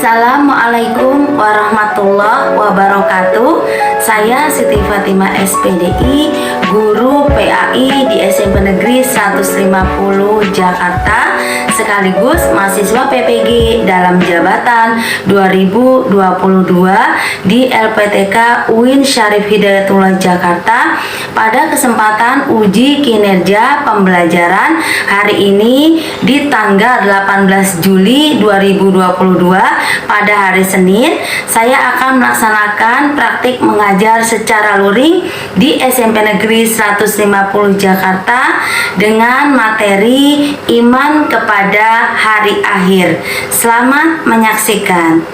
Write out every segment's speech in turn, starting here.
Assalamualaikum warahmatullahi wabarakatuh. Saya Siti Fatimah SPDI, guru PAI di SMP Negeri 150 Jakarta, sekaligus mahasiswa PPG dalam jabatan 2022 di LPTK UIN Syarif Hidayatullah Jakarta. Pada kesempatan uji kinerja pembelajaran hari ini di tanggal 18 Juli 2022 pada hari Senin, saya akan melaksanakan praktik mengajar secara luring di SMP Negeri 150 Jakarta dengan materi iman kepada hari akhir. Selamat menyaksikan.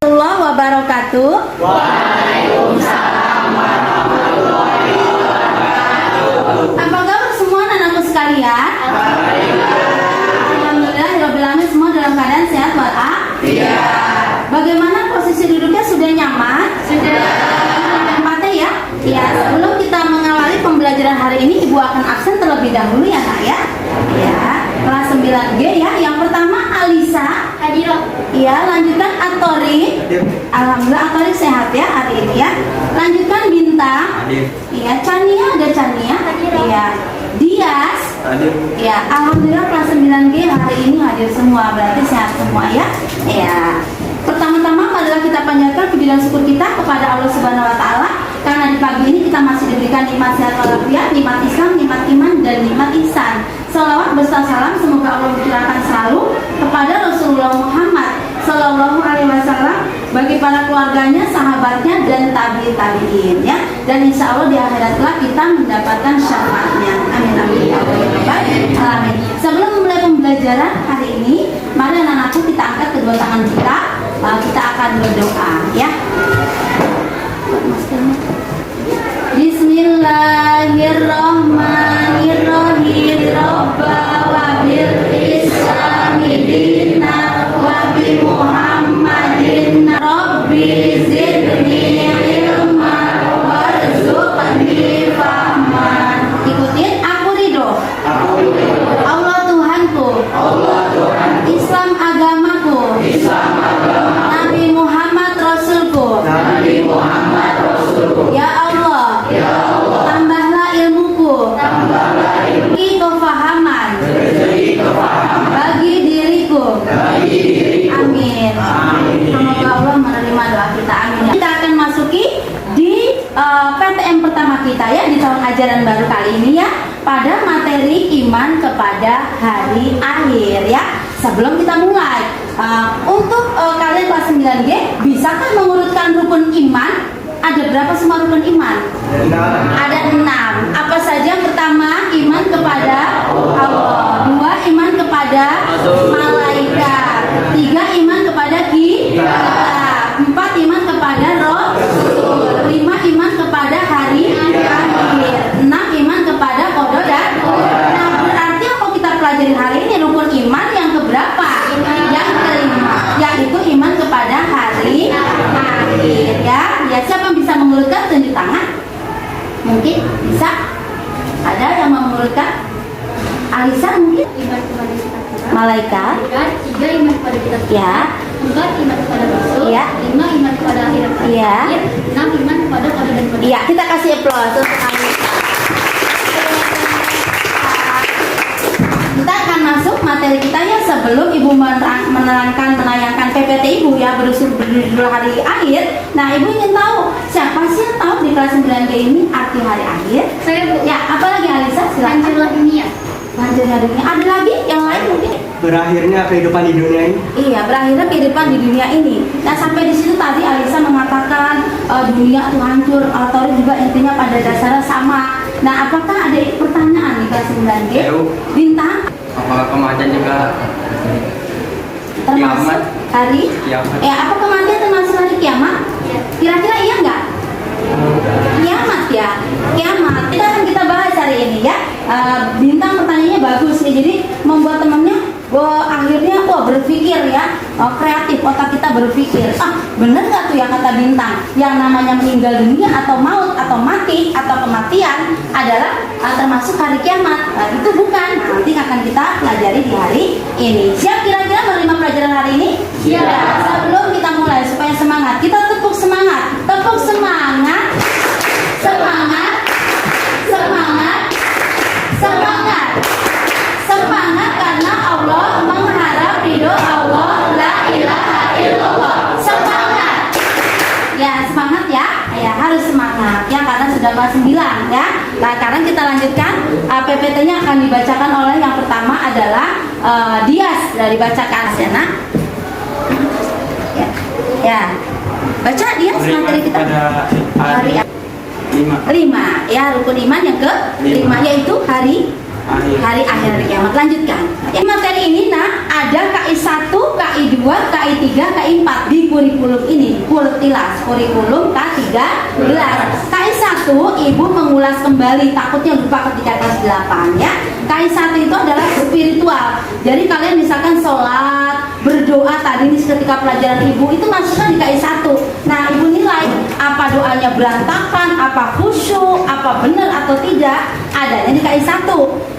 Warahmatullahi wabarakatuh. Waalaikumsalam warahmatullahi wabarakatuh. Apa kabar semua anak-anakku sekalian? Alhamdulillah, semua dalam keadaan sehat walafiat. Bagaimana posisi duduknya, sudah nyaman? Sudah. Tempatnya ya? Ya, sebelum kita mengawali pembelajaran hari ini, Ibu akan absen terlebih dahulu ya Kak ya? Ya, kelas 9G ya. Yang pertama Alisa. Hadiroh. Iya, lanjutkan Atori. Alhamdulillah Atori sehat ya hari ini ya. Lanjutkan Bintang. Iya, Chania, ada Chania. Iya. Dias. Ya, alhamdulillah kelas 9G hari ini hadir semua, berarti sehat semua ya. Ya. Pertama-tama adalah kita panjatkan puji dan syukur kita kepada Allah Subhanahu wa taala karena di pagi ini kita masih diberikan nikmat sehat walafiat, nikmat Islam, nikmat iman dan nikmat ihsan. Shalawat beserta salam semoga Allah mencurahkan selalu kepada Rasulullah Muhammad Sallallahu Alaihi Wasallam, bagi para keluarganya, sahabatnya dan tabi'in ya. Dan insya Allah di akhirat kelak kita mendapatkan syafaatnya. Amin amin ya rabbal alamin. Sebelum memulai pembelajaran hari ini, mari anak-anakku kita angkat kedua tangan kita. Kita akan berdoa ya. Bismillahirrahmanirrahim. Rabbana wa bil islami dina wa bi Muhammadin rabbi zidni ilman warzuqni fahman. Ikutin, aku ridho. Allah Tuhanku. Islam agamaku. Nabi Muhammad Rasulku. Ya Allah, tambahlah ilmuku, bagi kefahaman bagi diriku. Amin. Semoga Allah menerima doa kita. Amin. Kita akan masuki di PTM pertama kita ya, di tahun ajaran baru kali ini ya, pada materi iman kepada hari akhir ya. Sebelum kita mulai, untuk kalian kelas 9G, bisakah mengurutkan rukun iman? Ada berapa semua rukun iman? Ada 6. Apa saja? Yang pertama, iman kepada Allah. 2, iman kepada malaikat. 3, iman kepada kita. 4, iman kepada Rasul. 5, iman kepada hari akhir. 6, iman kepada qada dan qadar. Nah, berarti apa kita pelajari hari ini? Rukun iman yang keberapa? Yang kelima, yaitu iman kepada hari akhir ya. Ya, siapa yang bisa mengurutkan? Tunjuk tangan. Mungkin bisa. Ada yang mengurutkan? Alisa mungkin? Iman kepada kita. Malaikat. 3, iman kepada kita. Ya. 4, iman kepada Rasul. Ya. 5, iman kepada akhirat. Ya. 6, iman kepada qada dan qadar. Iya, kita kasih applause untuk Alisa. Kita akan masuk materi kita ya. Sebelum Ibu menayangkan PPT Ibu ya, berjudul hari akhir. Nah, Ibu ingin tahu siapa sih yang tahu di kelas 9G ini arti hari akhir? Saya Bu. Ya, apalagi Alisa? Silakan. Hancurlah dunia. Hancurnya dunia. Ada lagi yang lain mungkin? Berakhirnya kehidupan di dunia ini. Iya, berakhirnya kehidupan di dunia ini. Nah, sampai di situ tadi Alisa mengatakan dunia itu hancur, atau juga intinya pada dasarnya sama. Nah, apakah ada pertanyaan di kelas 9G? Bintang? Apakah kematian juga Termasuk kiamat? hari? Kiamat. Apa kematian termasuk hari kiamat? Kira-kira iya nggak? Kiamat ya, kiamat. Kita bahas hari ini ya. Bintang pertanyaannya bagus nih, jadi membuat temennya akhirnya berpikir ya, kreatif, otak kita berpikir, bener nggak tuh yang kata Bintang, yang namanya meninggal dunia atau maut atau mati atau kematian adalah termasuk hari kiamat. Itu bukan. Nanti akan kita pelajari di hari ini. Siap kira-kira menerima pelajaran hari ini? Siap. Sebelum Tepuk semangat. Semangat. Semangat. Semangat. Semangat karena Allah mengharap ridho Allah, la ilaha illallah. Semangat. Ya, semangat ya. Ya, harus semangat ya karena sudah kelas 9 ya. Nah, sekarang kita lanjutkan. PPT-nya akan dibacakan oleh yang pertama adalah Dias dari bacakan ya, Nak. Ya. Ya. Baca Dias materi kita. Hari 5 ya, rukun iman yang ke 5 yaitu hari akhir hari kiamat. Lanjutkan ya, materi ini nah ada KI 1, KI 2, KI 3, KI 4 di kurikulum ini. Kurikulum K13. KI 1 Ibu mengulas kembali, takutnya lupa ketika kelas 8 ya. KI 1 itu adalah spiritual. Jadi kalian misalkan sholat, berdoa tadi ketika pelajaran Ibu itu masukkan di KI 1. Nah, Ibu nilai apa doanya berantakan, apa khusyuk, apa benar atau tidak, adanya di KI 1.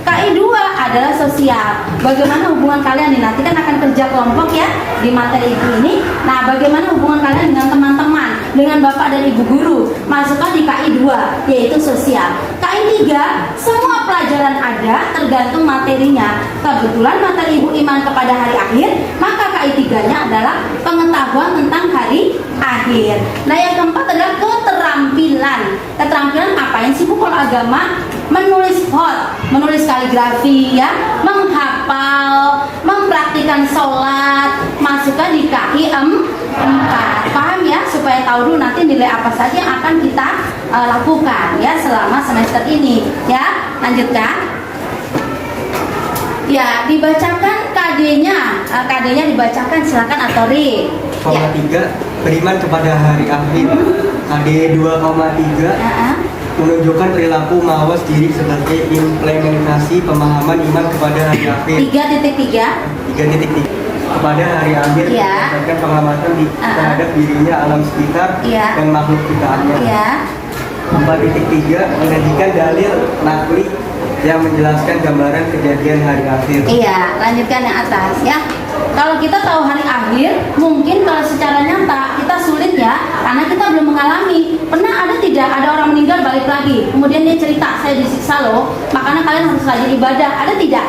KI 2 adalah sosial. Bagaimana hubungan kalian nih? Nanti kan akan kerja kelompok ya di materi Ibu ini. Nah, bagaimana hubungan kalian dengan teman-teman, dengan Bapak dan Ibu guru? Masukkan di KI 2 yaitu sosial. KI 3 semua pelajaran ada tergantung materinya. Kebetulan materi Ibu iman kepada hari akhir, maka KI 3-nya adalah pengetahuan tentang hari akhir. Nah, yang keempat adalah keterampilan. Keterampilan apain sih Bu kalau agama? Menulis hot, menulis kaligrafi ya, menghafal, mempraktikkan sholat, masukkan di KI 4. Paham ya? Supaya tahu dulu nanti nilai apa saja yang akan kita lakukan ya selama semester ini ya. Lanjutkan. Ya, dibacakan KD-nya. KD-nya dibacakan, silakan Atori. Ya. 3 beriman kepada hari akhir. KD 2,3 menunjukkan perilaku mawas diri sebagai implementasi pemahaman iman kepada hari akhir. 3.3 kepada hari akhir berdasarkan pengamatan terhadap dirinya, alam sekitar dan makhluk ciptaannya. 4.3 menyajikan dalil nakli yang menjelaskan gambaran kejadian hari akhir. Iya, lanjutkan yang atas ya. Kalau kita tahu hari akhir, mungkin kalau secara nyata kita sulit ya, karena kita belum mengalami. Pernah ada tidak ada orang meninggal balik lagi, kemudian dia cerita saya disiksa loh, makanya kalian harus rajin ibadah. Ada tidak?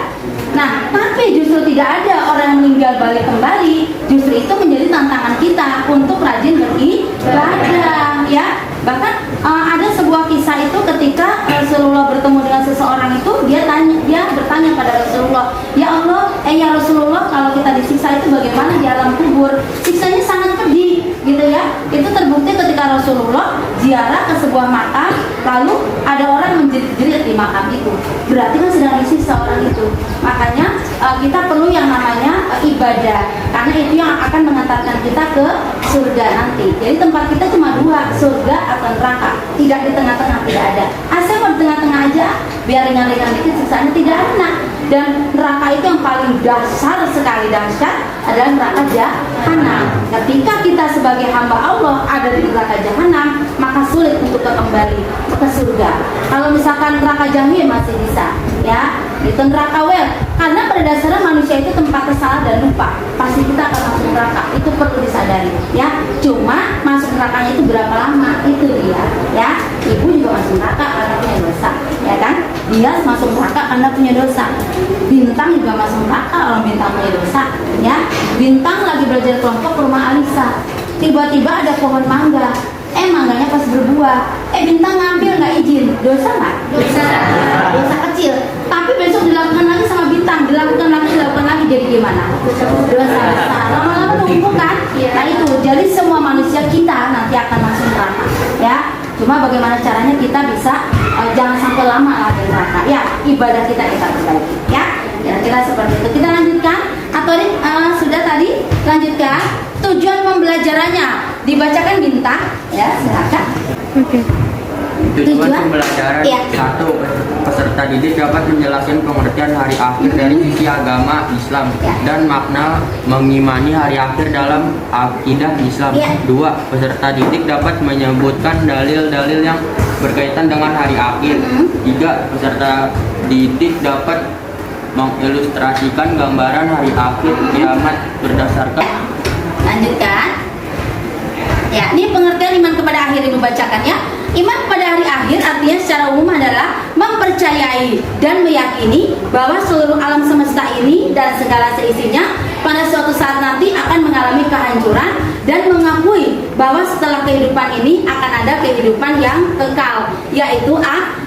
Nah, tapi justru tidak ada orang yang meninggal balik kembali. Justru itu menjadi tantangan kita untuk rajin beribadah ya. Bahkan ada sebuah kisah itu ketika Rasulullah bertemu dengan seseorang itu, dia bertanya pada Rasulullah, ya Allah, ya Rasulullah, kalau kita disiksa itu bagaimana di alam kubur? Siksanya sangat pedih gitu ya. Itu terbukti ketika Rasulullah ziarah ke sebuah makam, lalu ada orang menjerit-jerit di makam itu. Berarti kan sedang disiksa orang itu. Makanya kita perlu yang namanya ibadah, karena itu yang akan mengantarkan kita ke surga nanti. Jadi tempat kita cuma dua, surga atau neraka. Tidak di tengah-tengah, tidak ada. Asal di tengah-tengah aja, biar ringan-ringan dikit, siksaannya tidak ada. Dan neraka itu yang paling dasar sekali dahsyat adalah neraka jahanam. Ketika kita sebagai hamba Allah ada di neraka jahanam, maka sulit untuk kembali ke surga. Kalau misalkan neraka jahannam masih bisa, ya. Itu neraka wel. Karena pada dasarnya manusia itu tempat kesalahan dan lupa. Pasti kita akan masuk neraka. Itu perlu disadari, ya. Cuma masuk nerakanya itu berapa lama? Itu dia, ya. Ibu juga masuk neraka karena punya dosa, ya kan? Dia masuk neraka karena punya dosa. Bintang juga masuk neraka kalau Bintang punya dosa, ya. Bintang lagi belajar kelompok ke rumah Alisa. Tiba-tiba ada pohon mangga. Mangganya pas berbuah. Bintang ngambil nggak izin. Dosa nggak? Dosa kecil. Tapi besok dilakukan lagi sama Bintang, dilakukan lagi jadi gimana? Dosa besar. Lama-lama numpuk kan? Nah itu. Jadi semua manusia kita nanti akan masuk neraka, ya. Cuma bagaimana caranya kita bisa jangan sampai lama lah di neraka. Ya, ibadah kita perbaiki, ya. Kira-kira seperti itu. Kita lanjutkan. Atau sudah tadi lanjutkan. Tujuan pembelajarannya dibacakan Bintang, ya. Silakan. Oke. Tujuan pembelajaran Iya. 1. Peserta didik dapat menjelaskan pengertian hari akhir dari sisi agama Islam Ya. dan makna mengimani hari akhir dalam akidah Islam. Ya. 2. Peserta didik dapat menyebutkan dalil-dalil yang berkaitan dengan hari akhir. 3. Peserta didik dapat mengilustrasikan gambaran hari akhir kiamat berdasarkan. Lanjutkan. Ya, ini pengertian iman kepada akhir ini membacakannya. Iman pada hari akhir artinya secara umum adalah mempercayai dan meyakini bahwa seluruh alam semesta ini dan segala seisinya pada suatu saat nanti akan mengalami kehancuran, dan mengakui bahwa setelah kehidupan ini akan ada kehidupan yang kekal, yaitu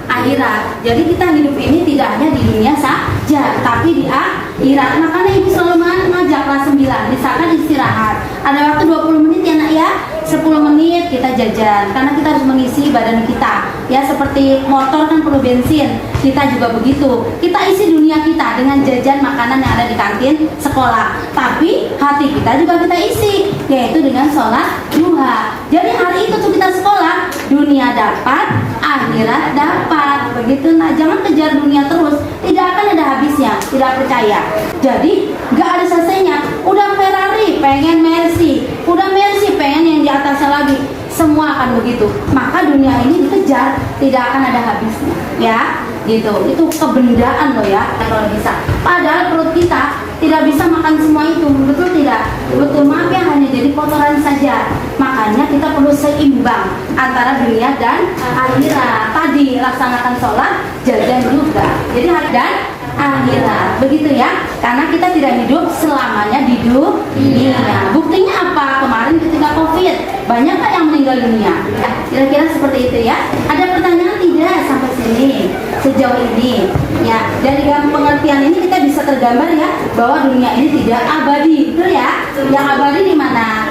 akhirat. Jadi kita hidup ini tidak hanya di dunia saja, tapi di akhirat. Makanya ibu selalu mengajak kelas 9, misalkan istirahat, ada waktu 20 menit ya nak ya, 10 menit kita jajan, karena kita harus mengisi badan kita ya, seperti motor kan perlu bensin, kita juga begitu, kita isi dunia kita dengan jajan makanan yang ada di kantin sekolah, tapi hati kita juga kita isi, yaitu dengan sholat duha. Jadi hari itu tuh kita sekolah, dunia dapat, akhirat dapat, begitu. Nah, jangan kejar dunia terus, tidak akan ada habisnya, tidak percaya. Jadi nggak ada selesainya. Udah Ferrari pengen Mercy, udah Mercy pengen yang di atasnya lagi, semua akan begitu. Maka dunia ini dikejar, tidak akan ada habisnya, ya. Gitu, itu kebendaan loh ya kalau bisa. Padahal perut kita tidak bisa makan semua itu, betul tidak? Betul, maaf ya, hanya jadi kotoran saja. Makanya kita perlu seimbang antara dunia dan akhirat. Tadi laksanakan sholat, jajan juga. Jadi dan akhirat, begitu ya. Karena kita tidak hidup selamanya di dunia. Buktinya apa? Kemarin ketika COVID, banyak kan yang meninggal dunia. Ya, kira-kira seperti itu ya. Ada pertanyaan tidak sampai sini? Sejauh ini ya, dari pengertian ini kita bisa tergambar ya bahwa dunia ini tidak abadi, betul ya? Yang abadi di mana?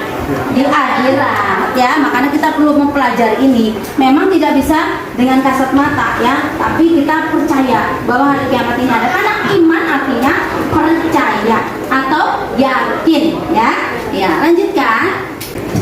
Di akhirat ya. Makanya kita perlu mempelajari ini. Memang tidak bisa dengan kasat mata ya, tapi kita percaya bahwa hari kiamat ini ada. Karena iman artinya percaya atau yakin ya. Ya, lanjutkan.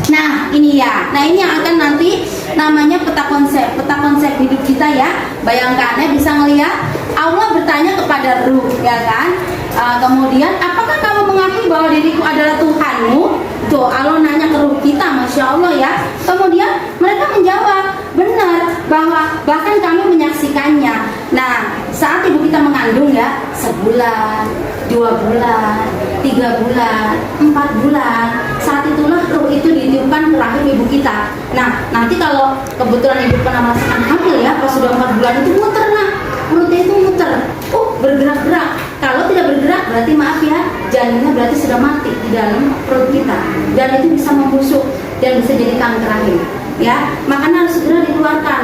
Nah ini ya, nah ini yang akan nanti namanya peta konsep hidup kita ya. Bayangkan ya, bisa ngelihat Allah bertanya kepada ruh ya kan. Kemudian apakah kamu mengakui bahwa diriku adalah Tuhanmu? Tuh Allah nanya ke ruh kita, Masya Allah ya. Kemudian mereka menjawab benar, bahwa bahkan kami menyaksikannya. Nah saat ibu kita mengandung ya, sebulan, 2 bulan, 3 bulan, 4 bulan, saat itulah ruh itu ditiupkan ke rahim ibu kita. Nah nanti kalau kebetulan ibu pernah merasakan hamil ya, pas sudah 4 bulan itu muter, nah perutnya itu muter, bergerak-gerak. Kalau tidak bergerak berarti maaf ya, janinnya berarti sudah mati di dalam perut kita, dan itu bisa membusuk dan bisa jadi kanker rahim ya. Makanya harus segera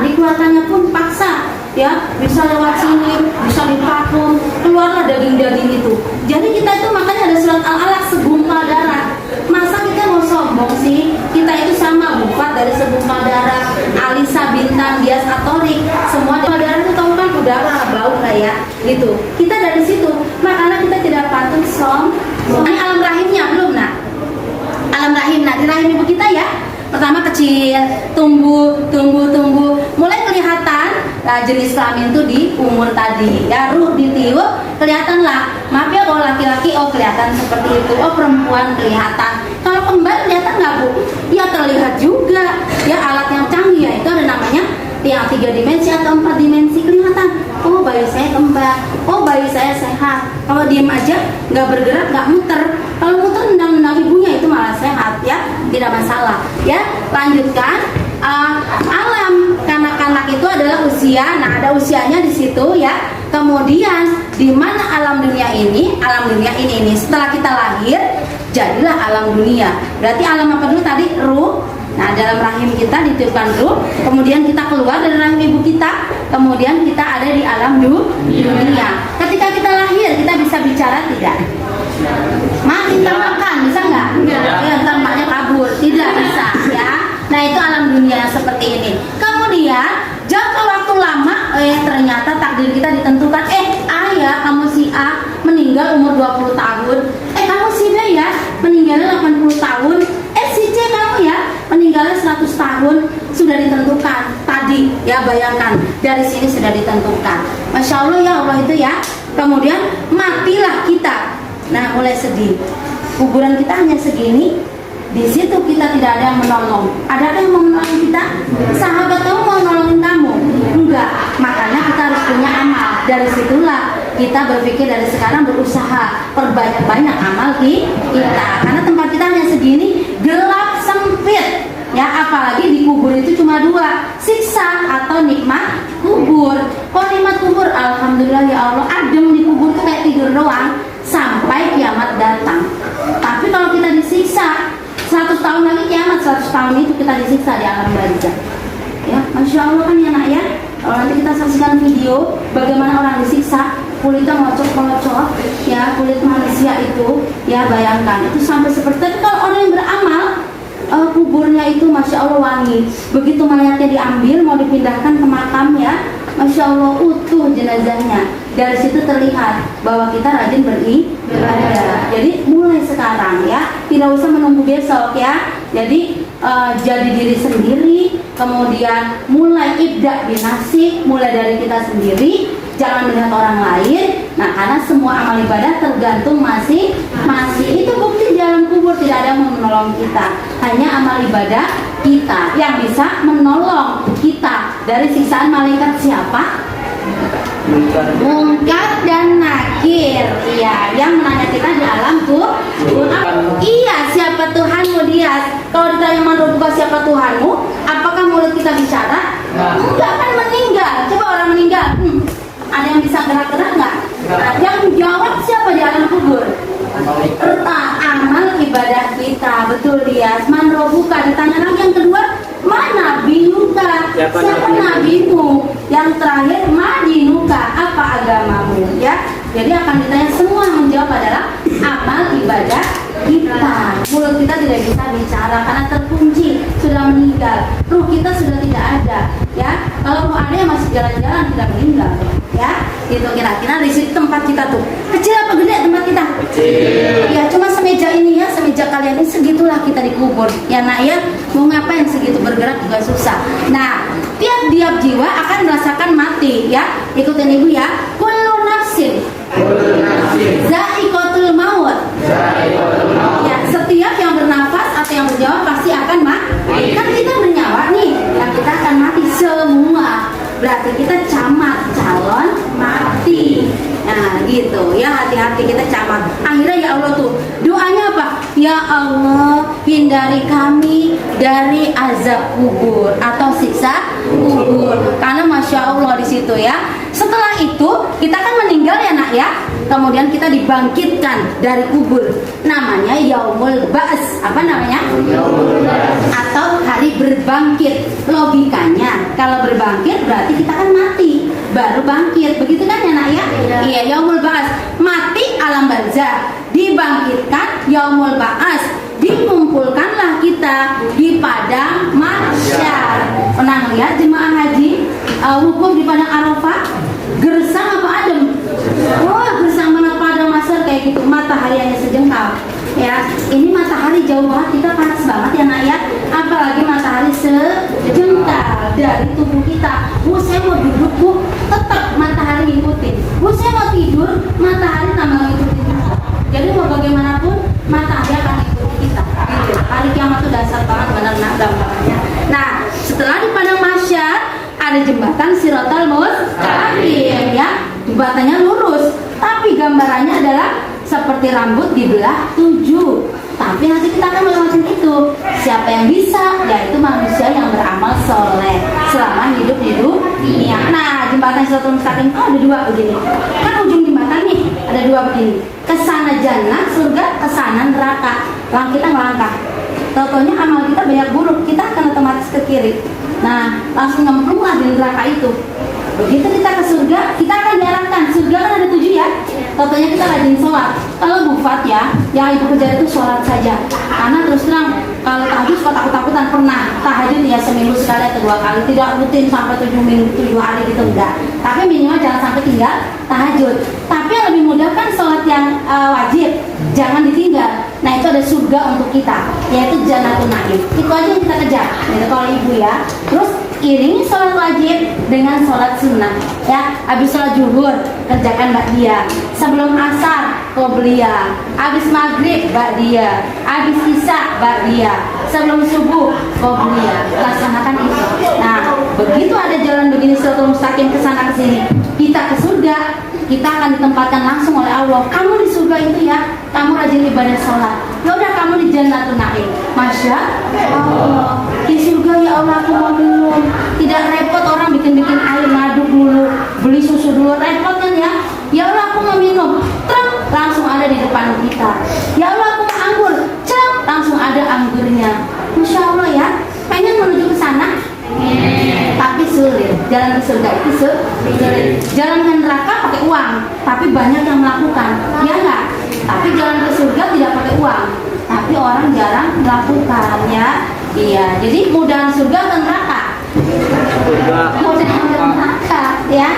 dikeluarkannya pun paksa ya, bisa lewat sini, bisa divakum, keluarlah daging-daging itu. Jadi kita itu makanya ada surat Al-Alaq, segumpal darah. Masa kita mau sombong sih? Kita itu sama bufat dari segumpal darah, Alisa, Bintang, Dias, Atorik, semua darah itu tahu kan udara, bau lah ya gitu. Kita dari situ, makanya kita tidak patut sombong. Ini alam rahimnya belum nak? Alam rahim, nah di rahim ibu kita ya, pertama kecil, tumbuh, mulai kelihatan jenis kelamin itu di umur tadi ya, ruh ditiup, kelihatan lah. Maaf ya kalau laki-laki, oh kelihatan seperti itu, oh perempuan kelihatan. Kalau kembar kelihatan nggak bu? Ya terlihat juga ya, alat yang canggih ya, itu ada namanya yang 3 dimensi atau 4 dimensi, kelihatan. Oh bayi saya kembar, oh bayi saya sehat. Kalau diem aja, nggak bergerak, nggak muter. Kalau muter nendang-nendang ibunya itu malah sehat ya, tidak masalah ya. Lanjutkan. Alam kanak-kanak itu adalah usia. Nah ada usianya di situ ya. Kemudian di mana alam dunia ini? Alam dunia ini setelah kita lahir jadilah alam dunia. Berarti alam apa dulu tadi? Ruh. Nah dalam rahim kita ditiupkan ruh, kemudian kita keluar dari rahim ibu kita, kemudian kita ada di alam dunia. Ketika kita lahir kita bisa bicara tidak? Ma, kita makan bisa nggak? Ya, ntar maknya kabur, tidak bisa ya. Nah itu alam dunia seperti ini. Kemudian jangka waktu lama, ternyata takdir kita ditentukan. Ayah kamu si A meninggal umur 20 tahun. Kamu si B ya meninggalnya 80 tahun. Si C kamu ya meninggalnya 100 tahun. Sudah ditentukan tadi ya, bayangkan dari sini sudah ditentukan. Masya Allah ya Allah itu ya. Kemudian matilah kita. Nah mulai sedih, kuburan kita hanya segini. Di situ kita tidak ada yang menolong. Adakah yang mau menolong kita? Sahabat kamu mau nolongin kamu? Enggak. Makanya kita harus punya amal. Dari situlah kita berpikir dari sekarang berusaha perbanyak-banyak amal kita. Karena tempat kita hanya segini, gelap sempit. Ya apalagi di kubur itu cuma cuma dua, siksa atau nikmat kubur. Kalau nikmat kubur, alhamdulillah ya Allah, adem di kubur tuh kayak tidur doang sampai kiamat datang. Tapi kalau kita disiksa 100 tahun lagi kiamat, 100 tahun itu kita disiksa di alam barzah. Ya, masya Allah kan ya nak ya. Kalau nanti kita saksikan video bagaimana orang disiksa, kulitnya ngocok-ngocok, ya kulit manusia itu, ya bayangkan itu sampai seperti itu. Kalau orang yang beramal, kuburnya itu masya Allah wangi. Begitu mayatnya diambil mau dipindahkan ke makam ya, masya Allah utuh jenazahnya. Dari situ terlihat bahwa kita rajin beribadah. Jadi mulai sekarang ya, tidak usah menunggu besok ya. Jadi jadi diri sendiri, kemudian mulai ibda binasik, mulai dari kita sendiri, jangan melihat orang lain. Nah, karena semua amal ibadah tergantung masih itu bukti di alam kubur tidak ada yang menolong kita. Hanya amal ibadah kita yang bisa menolong kita dari siksaan malaikat siapa? Mungkar dan Nakir, iya, yang menanya kita di alam kubur. Iya, siapa Tuhanmu dia? Kalau ditanya menurut siapa Tuhanmu, apakah mulut kita bicara? Enggak, kan meninggal. Coba orang meninggal, ada yang bisa gerak-gerak nggak? Nah, yang jawab siapa di alam kubur? Amal ibadah kita, betul dia. Man robuka, ditanya lagi yang kedua, mana binuka? Siapa nabimu? Yang terakhir, madinuka, apa agamamu? Ya, jadi akan ditanya semua, menjawab adalah amal ibadah kita. Mulut kita tidak bisa bicara karena terkunci, sudah meninggal. Ruh kita sudah tidak ada. Ya, kalau ruh ada yang masih jalan-jalan tidak meninggal. Ya, gitu kira-kira di situ tempat kita tuh. Kecil apa gede tempat kita? Kecil. Ya, cuma semeja ini ya, semeja kalian ini segitulah kita dikubur. Ya nak ya, mau ngapain segitu bergerak juga susah. Nah, tiap jiwa akan merasakan mati ya. Ikutin ibu ya. Kullu nafsin za'iqatul maut. Ya, setiap yang bernafas atau yang bernyawa pasti akan mati. Kan kita bernyawa nih, ya kita akan mati semua. Berarti kita camat calon mati. Nah gitu ya, hati-hati kita camat. Akhirnya ya Allah tuh doanya apa? Ya Allah, hindari kami dari azab kubur atau siksa kubur. Karena masya Allah di situ ya. Setelah itu kita kan meninggal ya nak ya. Kemudian kita dibangkitkan dari kubur. Namanya Yaumul Ba'as. Apa namanya? Yaumul Ba'as. Atau hari berbangkit. Logikanya kalau berbangkit berarti kita kan mati baru bangkit. Begitu kan ya nak ya? Iya, Yaumul Ba'as. Mati alam barzah, dibangkitkan Yaumul Ba'as. Dikumpulkanlah kita di padang mahsyar. Pernah lihat jemaah haji wukuf di padang Arafah? Gersang apa adem? Wah, gersang banget padang mahsyar kayak gitu. Matahari hanya sejengkal. Ya, ini matahari jauh banget, kita panas banget ya nak ya. Apalagi matahari sejengkal dari tubuh kita. Bu, saya mau duduk bu, tetap matahari ngikutin. Bu, saya mau tidur, matahari tambah ngikutin juga. Jadi mau bagaimanapun matahari akan ngikutin kita. Gitu. Hari kiamat itu dasar banget benar nak gambarnya. Nah, setelah di padang mahsyar ada jembatan Siratal Mustaqim ya. Jembatannya lurus, tapi gambarannya adalah seperti rambut dibelah 7. Tapi nanti kita akan melewati itu. Siapa yang bisa? Yaitu manusia yang beramal soleh selama hidup di dunia. Nah, jembatan Siratal Mustaqim itu ada 2 begini. Kan ujung jembatan nih ada 2 begini. Kesana jannah surga, kesana neraka. Kita ngelangkah. Totonya amal kita banyak buruk, kita akan otomatis ke kiri. Nah, langsung nyemplunglah di neraka itu. Begitu kita ke surga, kita akan diarahkan. Surga kan ada 7 ya. Totonya kita rajin sholat. Kalau bufat ya, yang ibu kejar itu sholat saja. Karena terus terang, kalau tahajud suka takut-takutan. Pernah tahajud ya seminggu sekali atau 2 kali. Tidak rutin sampai 7 hari gitu, enggak. Tapi minimal jangan sampai tinggal tahajud. Tapi yang lebih mudah kan sholat yang wajib, jangan ditinggal. Nah itu ada surga untuk kita, yaitu Jannatul Na'im. Itu aja yang kita kejar. Jadi kalau ibu ya, terus iringi sholat wajib dengan sholat sunnah ya. Habis sholat zuhur kerjakan ba'diyah, sebelum asar qobliyah, habis maghrib ba'diyah, habis isya ba'diyah, sebelum subuh qobliyah. Laksanakan itu. Nah begitu ada jalan begini Siratal Mustaqim kesana kesini, kita ke surga, kita akan ditempatkan langsung oleh Allah. Kamu di surga itu ya, kamu rajin ibadah sholat. Ya udah kamu di Jannatul Na'im. Masya Allah, di surga ya Allah aku mau dulu di depan kita. Ya Allah, aku mau anggur. Cek, langsung ada anggurnya. Masya Allah ya. Pengen menuju ke sana? Tapi sulit. Jalan ke surga itu sulit. Jalan ke neraka pakai uang, tapi banyak yang melakukan. Ya enggak? Tapi jalan ke surga tidak pakai uang, tapi orang jarang melakukan ya. Iya. Jadi mudahan surga ke neraka. Mudahan ke neraka ya.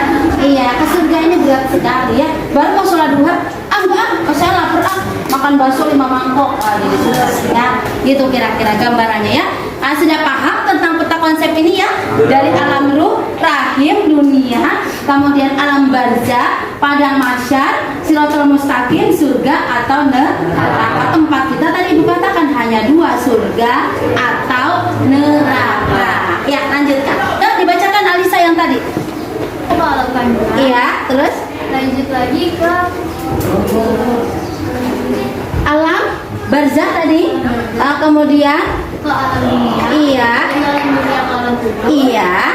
Iya. Ke surga ini berat sekali ya. Baru mau sholat duha, enggak, saya lapar makan bakso 5 mangkok. Jadi susah ya. Gitu kira-kira gambarannya ya. Sudah paham tentang peta konsep ini ya, dari alam ruh, rahim, dunia, kemudian alam barzah, padang mahsyar, siratal mustaqim, surga atau neraka. Tempat kita tadi Ibu katakan hanya 2, surga atau neraka. Ya, lanjutkan. Dibacakan Alisa yang tadi. Alam kandungan. Iya, terus Lanjut lagi ke alam barzah tadi, kemudian ke alam dunia. iya, Dari alam dunia ke alam kubur. iya,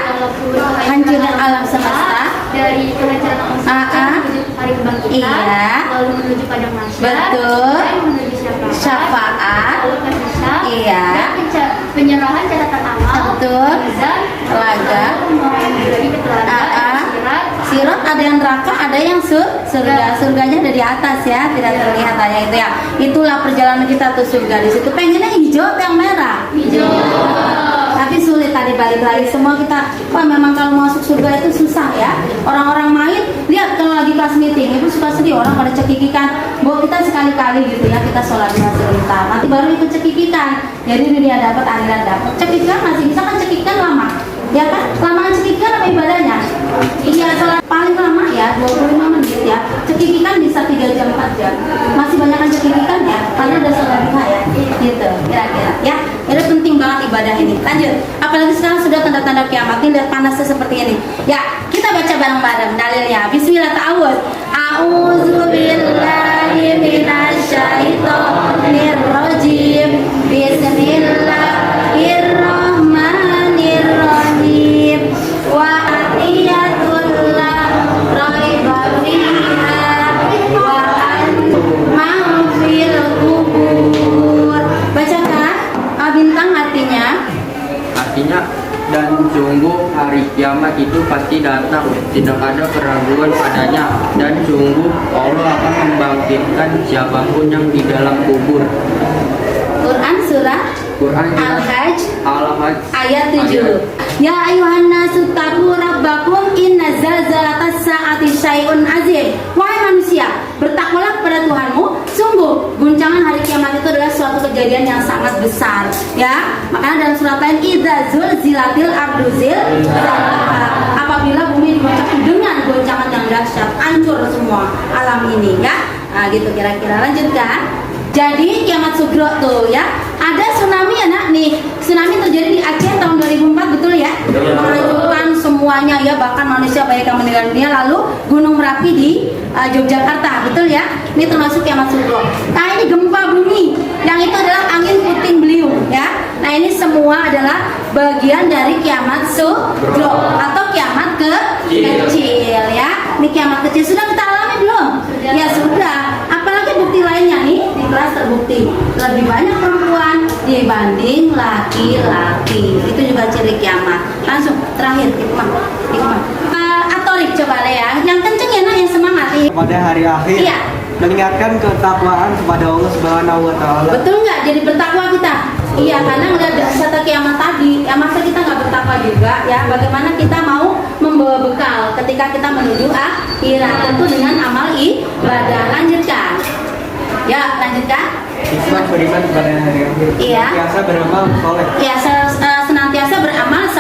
hancuran alam semesta. Dari kehancuran alam semesta menuju hari kebangkitan. Iya. Lalu menuju padang mahsyar. Betul. Dan menuju Syafaat. Lalu ke hisab. Iya. Dan penyerahan catatan amal. Betul. Mizan. Telaga. Lalu menuju lagi ke telaga. Sirat. Sirat ada yang neraka, ada yang surga. Surganya ada di atas ya, tidak terlihat hanya itu ya. Itulah perjalanan kita tuh surga di situ. Pengennya hijau atau yang merah? Hijau. Tapi sulit tadi balik lagi semua kita. Wah memang kalau masuk surga itu susah ya. Orang-orang main lihat kalau lagi kelas meeting, Ibu suka sedih orang pada cekikikan. Bahwa kita sekali-kali gitu ya kita sholat duha sebentar. Nanti baru ikut cekikikan. Jadi dunia dapat, akhirat dapat. Cekikikan masih bisa kan cekikikan lama. Ya kan? Lamaan cekikikan apa ibadahnya? Iya, sholat paling lama ya 25 menit ya. Cekikikan bisa 3 jam 4 jam. Masih banyak kan cekikikan ya, karena udah sholat duha ya. Gitu, kira-kira ya. Itu penting banget ibadah ini. Lanjut. Apalagi sekarang sudah tanda-tanda kiamat ini, lihat panasnya seperti ini. Ya, kita baca bareng-bareng dalilnya. Bismillah ta'awudz. A'udzubillahi minasyaitonir rajim. Bismillahirrahmanirrahim. Wa atiyatul la raiba fiha wa an fil kubur. Bacakan. Bintang artinya. Artinya, dan sungguh hari kiamat itu pasti datang, tidak ada keraguan padanya, dan sungguh Allah akan membangkitkan siapapun yang di dalam kubur. Quran surah Quran Al-Hajj Al-Hajj ayat 7. Ya ayuhan nasu taqu rabbakum inna zalzalatas saati syai'un azim. Wahai manusia, bertakwalah kepada Tuhanmu, sungguh guncangan hari kiamat itu adalah suatu kejadian yang sangat besar. Ya, makanya dalam surat lain idza zulzilatil ardu zilzalaha. Apabila bumi digoncangkan dengan goncangan yang dahsyat, hancur semua alam ini ya. Nah, gitu kira-kira. Lanjutkan. Jadi kiamat sugro tuh ya. Ada tsunami ya nak nih. Tsunami terjadi di Aceh tahun 2004 betul ya? Menghancurkan semuanya ya, bahkan manusia banyak yang meninggal dunia. Lalu Gunung Merapi di Yogyakarta betul ya? Ini termasuk kiamat sugro. Nah ini gempa bumi, yang itu adalah angin puting beliung ya. Nah ini semua adalah bagian dari kiamat sugro atau kiamat kecil ya. Ini kiamat kecil sudah kita alami belum? Ya sudah. Apalagi bukti lainnya nih di kelas terbukti lebih banyak perempuan dibanding laki-laki. Itu juga ciri kiamat. Langsung terakhir hikmah. Atorik coba ya. Yang kenceng ya nak, yang semangat. Pada hari akhir. Iya. Mengingatkan ketakwaan kepada Allah Subhanahu wa taala. Betul nggak? Jadi bertakwa kita. Iya, karena nggak ada kata kiamat tadi. Ya masa kita nggak bertakwa juga ya? Bagaimana kita mau membawa bekal ketika kita menuju akhirat? Tentu dengan amal ibadah. Lanjutkan. Ya, lanjutkan. Hikmat beriman kepada hari akhir. Iya. Biasa beramal soleh. Ya, senantiasa beramal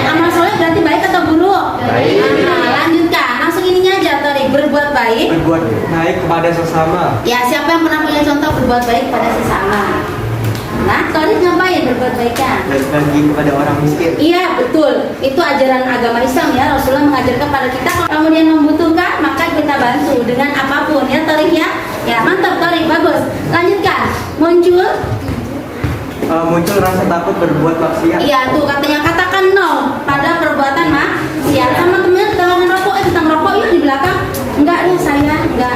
amal soleh berarti baik atau buruk? Baik. Nah, lanjutkan. Langsung ininya aja, Tori. Berbuat baik. Berbuat baik kepada sesama. Ya, siapa yang pernah punya contoh berbuat baik pada sesama? Nah, Tori ngapain berbuat baiknya? Berbagi kepada orang miskin. Iya, betul. Itu ajaran agama Islam ya. Rasulullah mengajarkan pada kita kalau kemudian membutuhkan, maka kita bantu dengan apapun ya, Tori ya. Ya, mantap Tori, bagus. Lanjutkan. Muncul rasa takut berbuat maksiat. iya tuh katanya katakan no pada perbuatan maksiat. Sama temennya kita ngerokok, kita ngerokok yuk di belakang. Enggak ya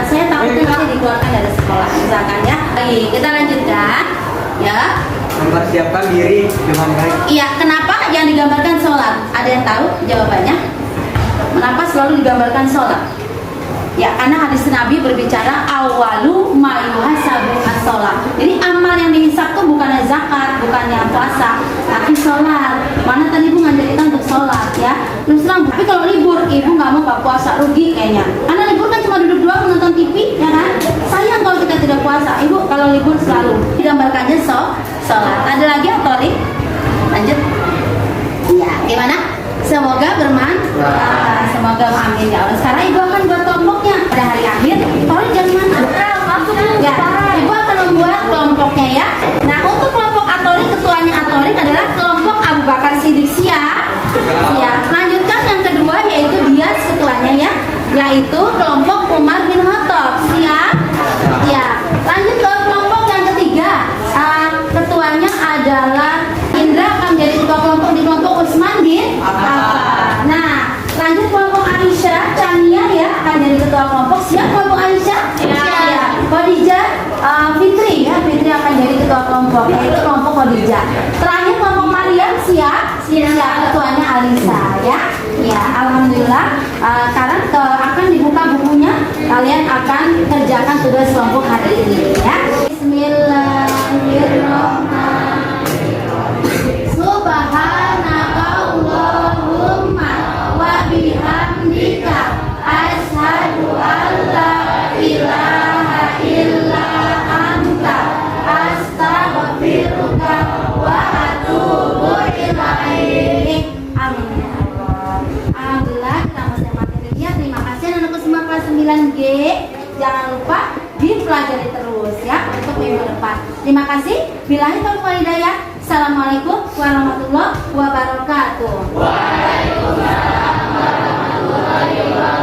saya takut nanti dikeluarkan dari sekolah. Baik, kita lanjutkan ya. Mempersiapkan diri dengan baik. Iya, kenapa yang digambarkan sholat? Ada yang tahu jawabannya? Kenapa selalu digambarkan sholat? Ya, karena hadis Nabi berbicara awalu ma yuhasabu as-sholat. Jadi amal yang dihisab tuh bukannya zakat, bukannya puasa, tapi sholat. Mana tadi Ibu ngajarin untuk sholat ya. Terus terang, tapi kalau libur, Ibu nggak mau Pak puasa, rugi kayaknya. Karena libur kan cuma duduk doang menonton TV, ya kan? Sayang kalau kita tidak puasa. Ibu kalau libur selalu digambarkannya sholat. Ada lagi atau lanjut? Ya, gimana? Semoga bermanfaat. Semoga amin ya Allah. Sekarang Ibu akan buat kelompoknya pada hari akhir. Tolong jangan mana? Ya, Ibu akan membuat kelompoknya ya. Nah, untuk kelompok Atorik, ketuanya Atorik adalah kelompok Abu Bakar Siddiq. Siap. Lanjutkan yang kedua yaitu Dias ketuanya ya, yaitu kelompok Umar bin Khattab. Siap. Ya. Lanjut ke kelompok yang ketiga. Ketuanya adalah Indra akan menjadi ketua kelompok di kelompok Utsman bin Affan. Nah, lanjut kelompok Aisyah, Chania ya akan jadi ketua kelompok. Siap kelompok Aisyah? Siap. Khadijah, Fitri ya, Fitri akan jadi ketua kelompok, yaitu kelompok Khadijah. Terakhir kelompok Maryam, siap? Siap. Ketuanya Alisa ya. Ya, alhamdulillah. Sekarang akan dibuka bukunya. Kalian akan kerjakan tugas kelompok hari ini ya. Bismillahirrahmanirrahim. Subhanaka Allahumma wa bihamdika asyhadu an la ilaha illa anta astaghfiruka wa atubu ilaik. Amin ya Allah. Alhamdulillah kita masih materinya. Terima kasih anak-anakku semua kelas 9G. Jangan lupa dipelajari terus ya untuk minggu depan. Terima kasih. Billahi taufiq wal hidayah. Assalamualaikum warahmatullahi wabarakatuh. Waalaikumsalam warahmatullahi wabarakatuh.